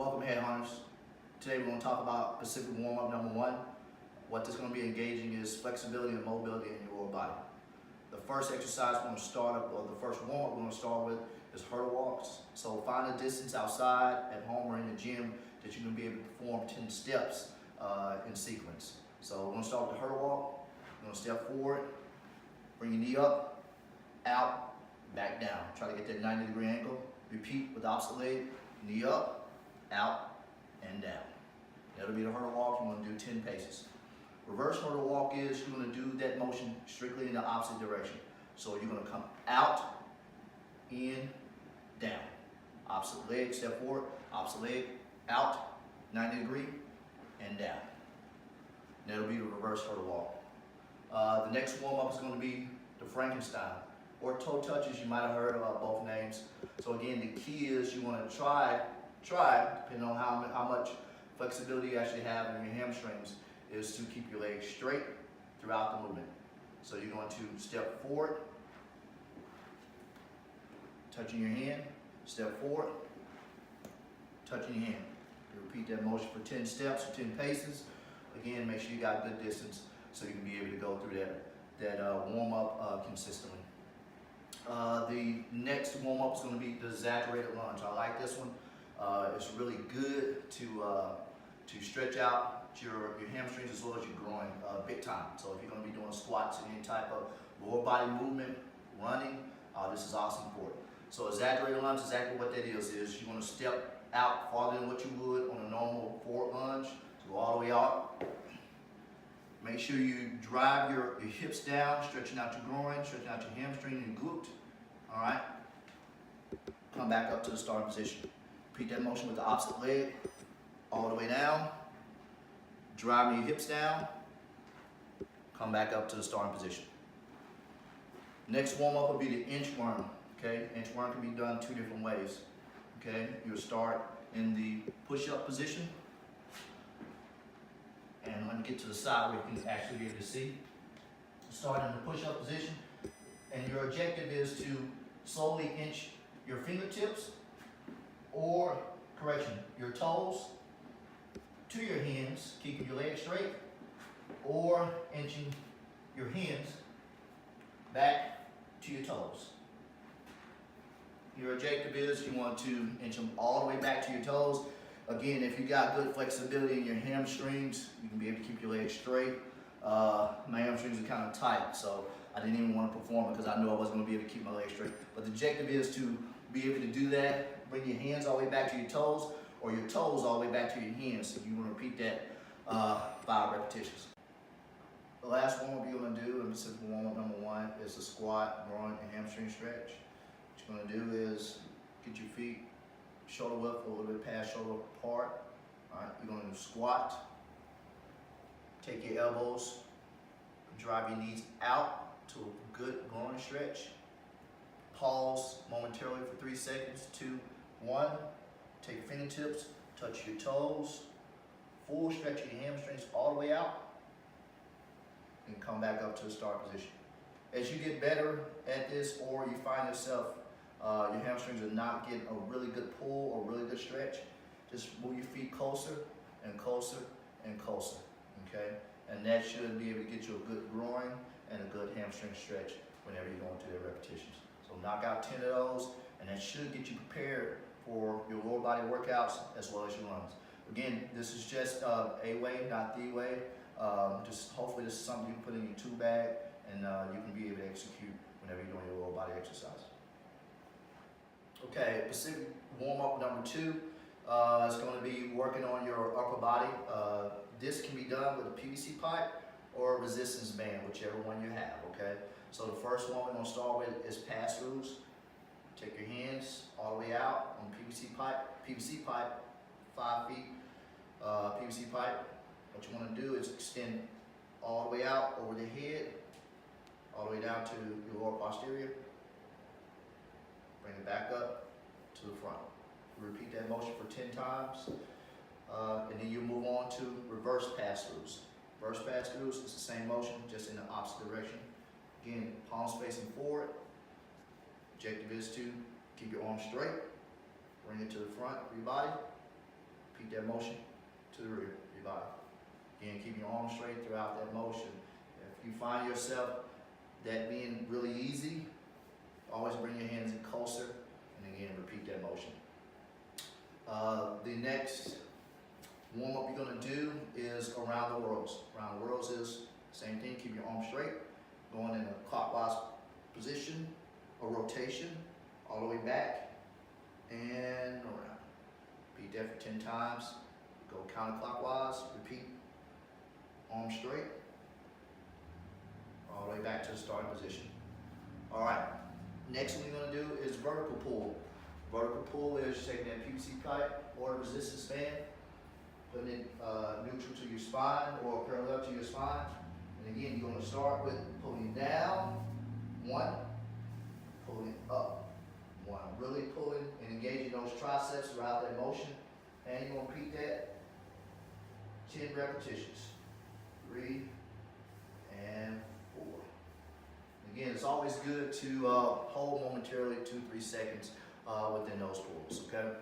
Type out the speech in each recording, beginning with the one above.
Welcome, Headhunters. Today we're going to talk about Pacific warm-up number 1. What this is going to be engaging is flexibility and mobility in your lower body. The first exercise we're going to start up, or the first warm-up we're going to start with, is hurdle walks. So find a distance outside, at home, or in the gym that you're going to be able to perform 10 steps in sequence. So we're going to start with the hurdle walk. We're going to step forward, bring your knee up, out, back down. Try to get that 90-degree angle. Repeat with the opposite leg, knee up, out, and down. That'll be the hurdle walk. You want to do 10 paces. Reverse hurdle walk is you're going to do that motion strictly in the opposite direction. So you're going to come out, in, down. Opposite leg, step forward, opposite leg, out, 90 degree, and down. That'll be the reverse hurdle walk. The next warm-up is going to be the Frankenstein, or toe touches. You might have heard about both names. So again, the key is you want to try, depending on how much flexibility you actually have in your hamstrings, is to keep your legs straight throughout the movement. So you're going to step forward, touching your hand, step forward, touching your hand. You repeat that motion for 10 steps or 10 paces. Again, make sure you got good distance so you can be able to go through that warm-up consistently. The next warm-up is going to be the exaggerated lunge. I like this one. It's really good to stretch out your hamstrings as well as your groin big time. So if you're going to be doing squats and any type of lower body movement, running, this is awesome for it. So exaggerated lunge, exactly what that is you're going to step out farther than what you would on a normal forward lunge. So go all the way out. Make sure you drive your hips down, stretching out your groin, stretching out your hamstring and glute. All right. Come back up to the starting position. Repeat that motion with the opposite leg, all the way down. Driving your hips down. Come back up to the starting position. Next warm-up will be the inchworm. Okay, inchworm can be done 2 different ways. Okay, you'll start in the push-up position. And let me get to the side where you can actually be able to see. Start in the push-up position, and your objective is to slowly inch your fingertips, or correction, your toes to your hands, keeping your legs straight, or inching your hands back to your toes. Your objective is you want to inch them all the way back to your toes. Again, if you got good flexibility in your hamstrings, you can be able to keep your legs straight. My hamstrings are kind of tight, so I didn't even want to perform it because I knew I wasn't going to be able to keep my legs straight. But the objective is to be able to do that. Bring your hands all the way back to your toes, or your toes all the way back to your hands. So you want to repeat that 5 repetitions. The last warm-up you're going to do, and simple warm-up number 1, is the squat, groin, and hamstring stretch. What you're going to do is get your feet shoulder width or a little bit past shoulder apart. All right, you're going to squat. Take your elbows, drive your knees out to a good groin stretch. Pause momentarily for 3 seconds. 2, 1. Take your fingertips, touch your toes. Full stretch of your hamstrings all the way out. And come back up to the start position. As you get better at this, or you find yourself your hamstrings are not getting a really good pull or really good stretch, just move your feet closer and closer and closer, okay? And that should be able to get you a good groin and a good hamstring stretch whenever you're going through the repetitions. So knock out 10 of those, and that should get you prepared for your lower body workouts as well as your runs. Again, this is just a way, not the way. Just hopefully this is something you can put in your tool bag, and you can be able to execute whenever you're doing your lower body exercise. Okay, Pacific warm-up number 2 is going to be working on your upper body. This can be done with a PVC pipe or a resistance band, whichever one you have, okay? So the first one we're going to start with is pass-throughs. Take your hands all the way out on PVC pipe, 5 feet PVC pipe. What you want to do is extend all the way out over the head, all the way down to your lower posterior. Bring it back up to the front. Repeat that motion for 10 times. And then you move on to reverse pass-throughs. Reverse pass-throughs is the same motion, just in the opposite direction. Again, palms facing forward. Objective is to keep your arms straight, bring it to the front of your body, Repeat that motion to the rear of your body. Again, keep your arms straight throughout that motion. If you find yourself that being really easy, always bring your hands in closer, and again, repeat that motion. The next warm-up you're gonna do is around the whirls. Around the whirls is same thing, keep your arms straight, going in a clockwise position, a rotation, all the way back, and around. Repeat that for 10 times. Go counterclockwise, repeat, arms straight, all the way back to the starting position. All right, next one we're gonna do is vertical pull. Vertical pull is taking that PVC pipe or resistance band, putting it neutral to your spine or parallel to your spine. And again, you're gonna start with pulling down, one, pulling up, one. Really pulling and engaging those triceps throughout that motion. And you're gonna repeat that 10 repetitions, 3 and 4. Again, it's always good to hold momentarily 2-3 seconds within those pulls, okay?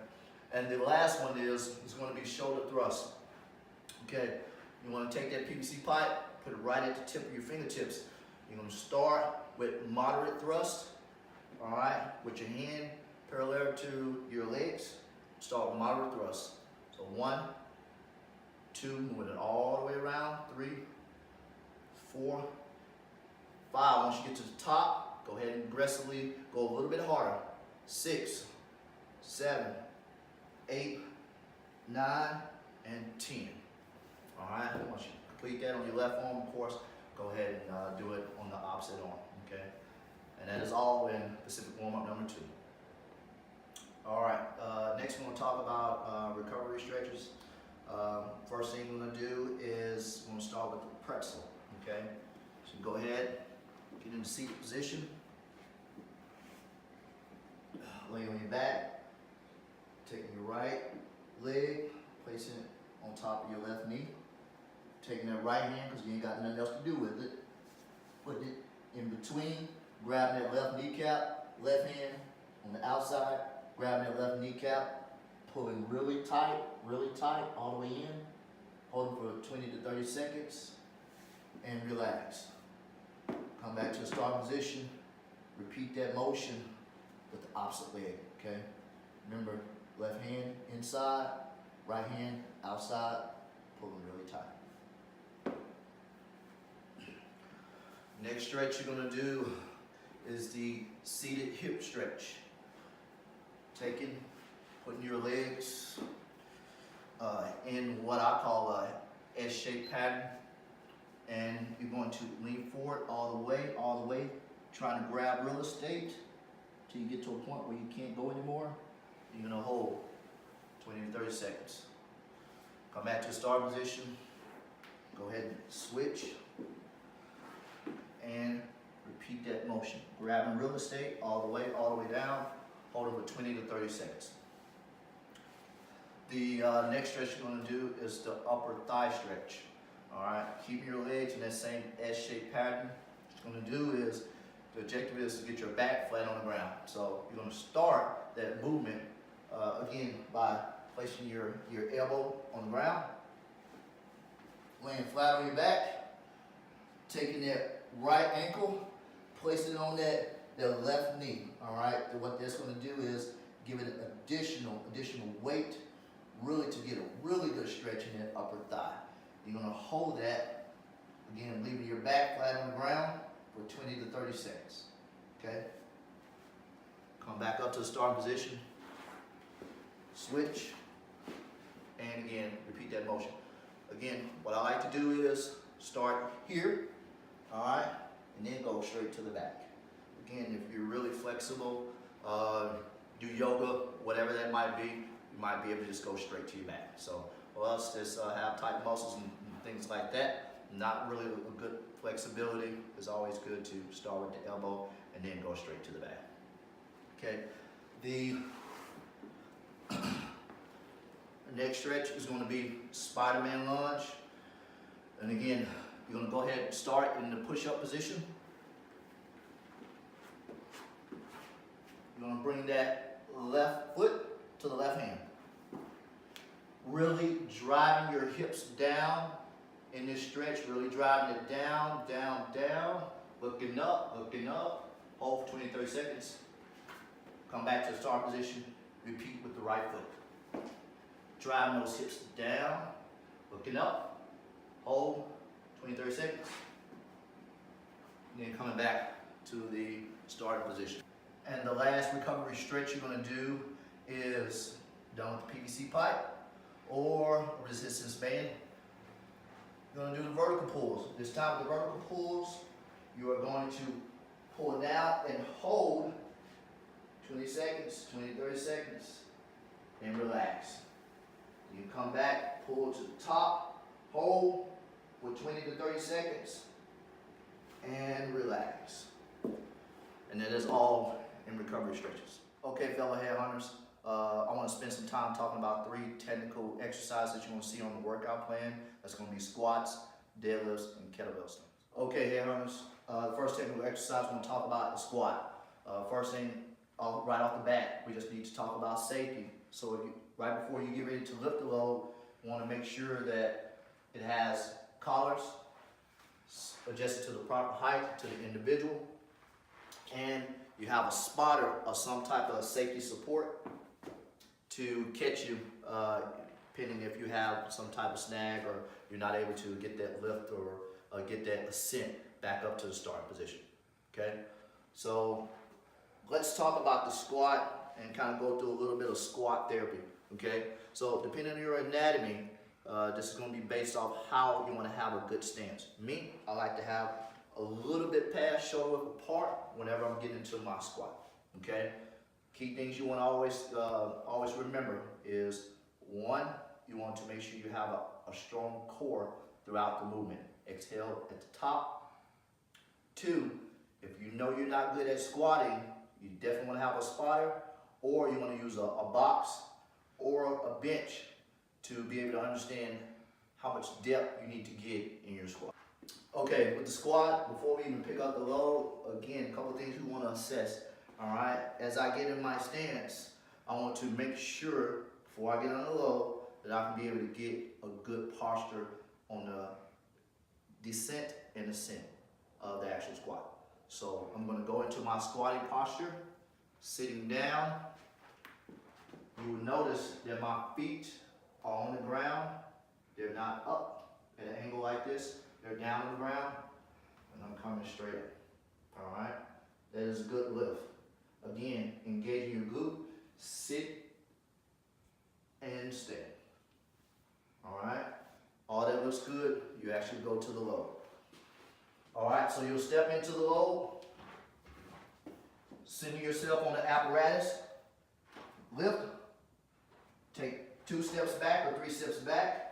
And the last one is going to be shoulder thrust, okay? You want to take that PVC pipe, put it right at the tip of your fingertips. You're going to start with moderate thrust, all right? With your hand parallel to your legs, start with moderate thrust. So 1, 2, moving it all the way around, 3, 4, 5. Once you get to the top, go ahead and aggressively go a little bit harder. 6, 7, 8, 9, and 10. All right, once you complete that on your left arm, of course, go ahead and do it on the opposite arm, okay? And that is all in Pacific warm-up number 2. All right, next we're gonna talk about recovery stretches. First thing we're gonna do is we're gonna start with the pretzel, okay? So go ahead, get in the seated position. Lay on your back, taking your right leg, placing it on top of your left knee. Taking that right hand, because you ain't got nothing else to do with it. Putting it in between, grabbing that left kneecap, left hand on the outside, grabbing that left kneecap, pulling really tight, all the way in. Holding for 20 to 30 seconds, and relax. Come back to the starting position, repeat that motion with the opposite leg, okay? Remember, left hand inside, right hand outside, pulling really tight. Next stretch you're gonna do is the seated hip stretch. Putting your legs in what I call a S-shaped pattern, and you're going to lean forward all the way, trying to grab real estate till you get to a point where you can't go anymore. You're gonna hold 20 to 30 seconds. Come back to the start position. Go ahead and switch and repeat that motion. Grabbing real estate all the way down, holding for 20 to 30 seconds. The next stretch you're gonna do is the upper thigh stretch. All right, keep your legs in that same S-shaped pattern. What you're gonna do is, the objective is to get your back flat on the ground. So you're gonna start that movement again by placing your elbow on the ground, laying flat on your back, taking that right ankle, placing it on that left knee. All right, and what that's gonna do is give it an additional weight, really to get a really good stretch in that upper thigh. You're gonna hold that, again, leaving your back flat on the ground for 20 to 30 seconds, okay? Come back up to the starting position, switch, and again, repeat that motion. Again, what I like to do is start here, all right, and then go straight to the back. Again, if you're really flexible, do yoga, whatever that might be, you might be able to just go straight to your back. So, for us, just have tight muscles and things like that, not really a good flexibility. It's always good to start with the elbow and then go straight to the back. Okay, the next stretch is going to be Spider-Man lunge. And again, you're going to go ahead and start in the push-up position. You're going to bring that left foot to the left hand. really driving your hips down in this stretch, really driving it down, down, down, looking up, hold for 20, 30 seconds. Come back to the start position, repeat with the right foot. Driving those hips down, looking up, hold 20, 30 seconds. And then coming back to the starting position. And the last recovery stretch you're going to do is done with the PVC pipe or resistance band. You're going to do the vertical pulls. This time with the vertical pulls, you are going to pull it out and hold 20 seconds, 20, 30 seconds, and relax. You come back, pull to the top, hold for 20 to 30 seconds, and relax. And that is all in recovery stretches. Okay, fellow headhunters, I want to spend some time talking about 3 technical exercises that you're going to see on the workout plan. That's going to be squats, deadlifts, and kettlebell swings. Okay, headhunters, the first technical exercise we're going to talk about is squat. First thing, right off the bat, we just need to talk about safety. So if you, right before you get ready to lift the load, you want to make sure that it has collars adjusted to the proper height to the individual, and you have a spotter or some type of safety support to catch you, depending if you have some type of snag or you're not able to get that lift or get that ascent back up to the starting position. Okay, so let's talk about the squat and kind of go through a little bit of squat therapy. Okay, so depending on your anatomy, this is going to be based off how you want to have a good stance. Me, I like to have a little bit past shoulder width apart whenever I'm getting into my squat. Okay, key things you want to always remember is 1, you want to make sure you have a strong core throughout the movement. Exhale at the top. 2, if you know you're not good at squatting, you definitely want to have a spotter, or you want to use a box or a bench to be able to understand how much depth you need to get in your squat. Okay, with the squat, before we even pick up the load, again, a couple of things we want to assess. All right, as I get in my stance, I want to make sure before I get on the load that I can be able to get a good posture on the descent and ascent of the actual squat. So I'm going to go into my squatting posture, sitting down. You will notice that my feet are on the ground. They're not up at an angle like this. They're down on the ground, and I'm coming straight up. All right, that is a good lift. Again, engaging your glute, sit and stand. All right, all that looks good. You actually go to the load. All right, so you'll step into the load, center yourself on the apparatus, lift, take 2 steps back or 3 steps back.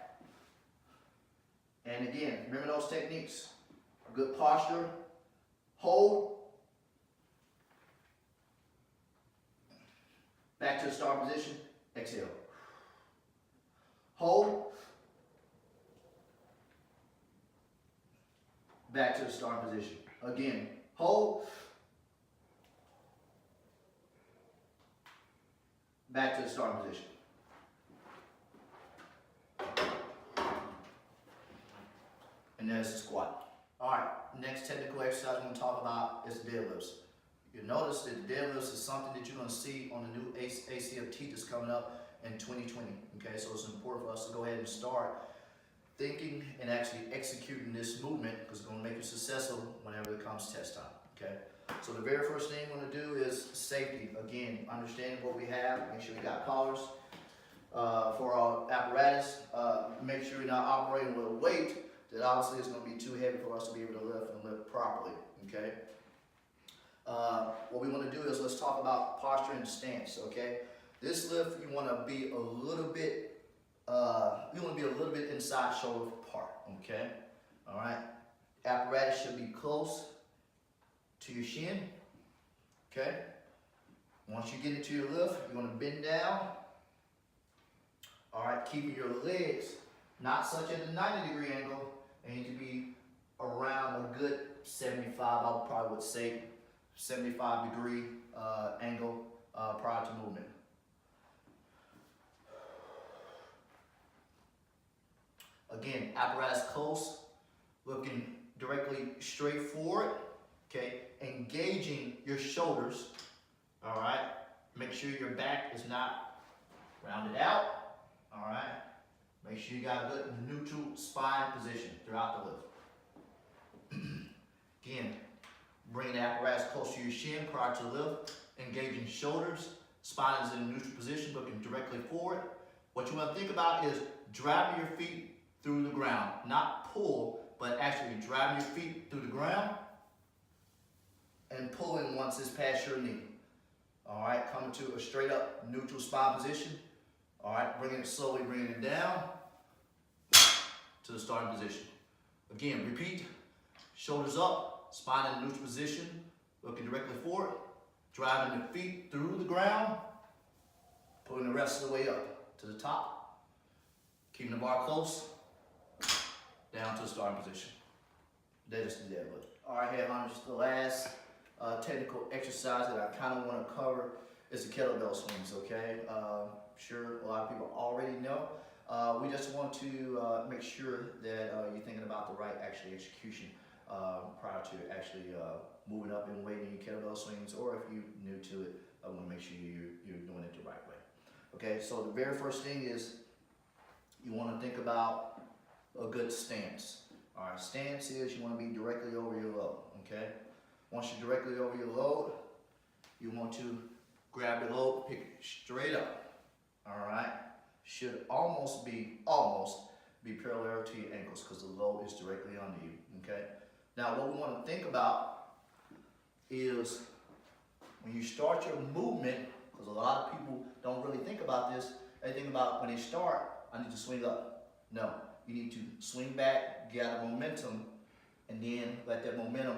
And again, remember those techniques. Good posture, hold, back to the start position, exhale. Hold, back to the start position. Again, hold, back to the start position. And there's the squat. All right, next technical exercise we're going to talk about is deadlifts. You'll notice that deadlifts is something that you're going to see on the new ACFT that's coming up in 2020. Okay, so it's important for us to go ahead and start thinking and actually executing this movement because it's going to make you successful whenever it comes test time. Okay, so the very first thing we're going to do is safety. Again, understanding what we have, make sure we got collars for our apparatus. Make sure we're not operating with a weight that obviously is going to be too heavy for us to be able to lift and lift properly. Okay. What we want to do is let's talk about posture and stance. Okay. This lift you want to be a little bit, inside shoulder apart. Okay. All right. Apparatus should be close to your shin. Okay. Once you get into your lift, you're going to bend down. All right. Keeping your legs not such at a 90-degree angle. They need to be around a good 75, I probably would say 75-degree angle prior to movement. Again, apparatus close, looking directly straight forward, okay? Engaging your shoulders, all right? Make sure your back is not rounded out, all right? Make sure you got a good neutral spine position throughout the lift. Again, bring the apparatus close to your shin prior to the lift, engaging shoulders, spine is in a neutral position, looking directly forward. What you want to think about is driving your feet through the ground, not pull, but actually driving your feet through the ground and pulling once it's past your knee. All right, coming to a straight up neutral spine position. All right, bringing it slowly, bringing it down to the starting position. Again, repeat, shoulders up, spine in a neutral position, looking directly forward, driving the feet through the ground, pulling the rest of the way up to the top, keeping the bar close, down to the starting position. That is the deadlift. All right, headhunters, the last technical exercise that I kind of want to cover is the kettlebell swings, okay? Sure, a lot of people already know. We just want to make sure that you're thinking about the right execution prior to actually moving up and weight in your kettlebell swings, or if you're new to it, I want to make sure you're doing it the right way. Okay, so the very first thing is you want to think about a good stance. All right, stance is you want to be directly over your load, okay? Once you're directly over your load, you want to grab the load, pick it straight up, all right? Should almost be parallel to your ankles because the load is directly under you, okay? Now what we want to think about is when you start your movement, because a lot of people don't really think about this, they think about when they start, I need to swing up. No, you need to swing back, gather momentum, and then let that momentum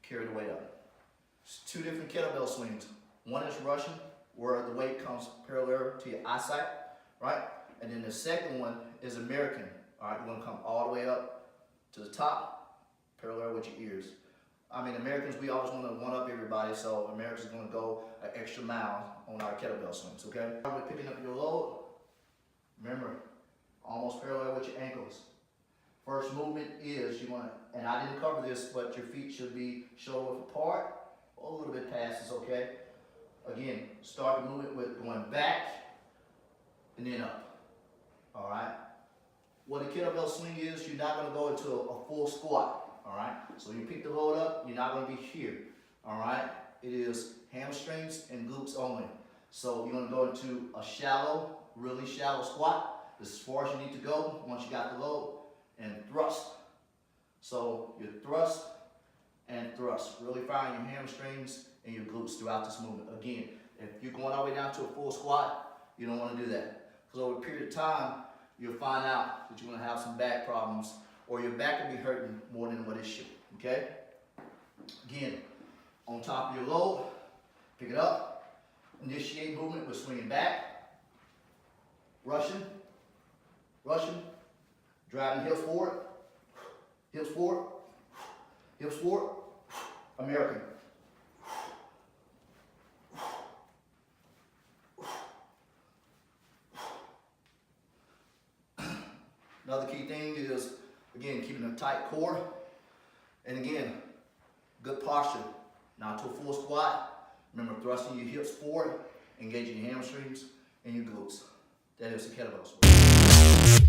carry the weight up. It's two different kettlebell swings. One is Russian, where the weight comes parallel to your eyesight, right? And then the second one is American. All right, you want to come all the way up to the top, parallel with your ears. I mean, Americans, we always want to one-up everybody, so Americans are going to go an extra mile on our kettlebell swings, okay? When picking up your load, remember, almost parallel with your ankles. First movement is you want to, and I didn't cover this, but your feet should be shoulder width apart, or a little bit past is okay. Again, start the movement with going back and then up. All right. What a kettlebell swing is, you're not going to go into a full squat. All right. So you pick the load up, you're not going to be here. All right. It is hamstrings and glutes only. So you're going to go into a shallow, really shallow squat. This is as far as you need to go once you got the load, and thrust. So you thrust and thrust, really firing your hamstrings and your glutes throughout this movement. Again, if you're going all the way down to a full squat, you don't want to do that. Because over a period of time, you'll find out that you're going to have some back problems, or your back will be hurting more than what it should, okay? Again, on top of your load, pick it up, initiate movement with swinging back, Russian, driving hips forward, American. Another key thing is, again, keeping a tight core. And again, good posture. Now to a full squat. Remember, thrusting your hips forward, engaging your hamstrings and your glutes. That is the kettlebell swing.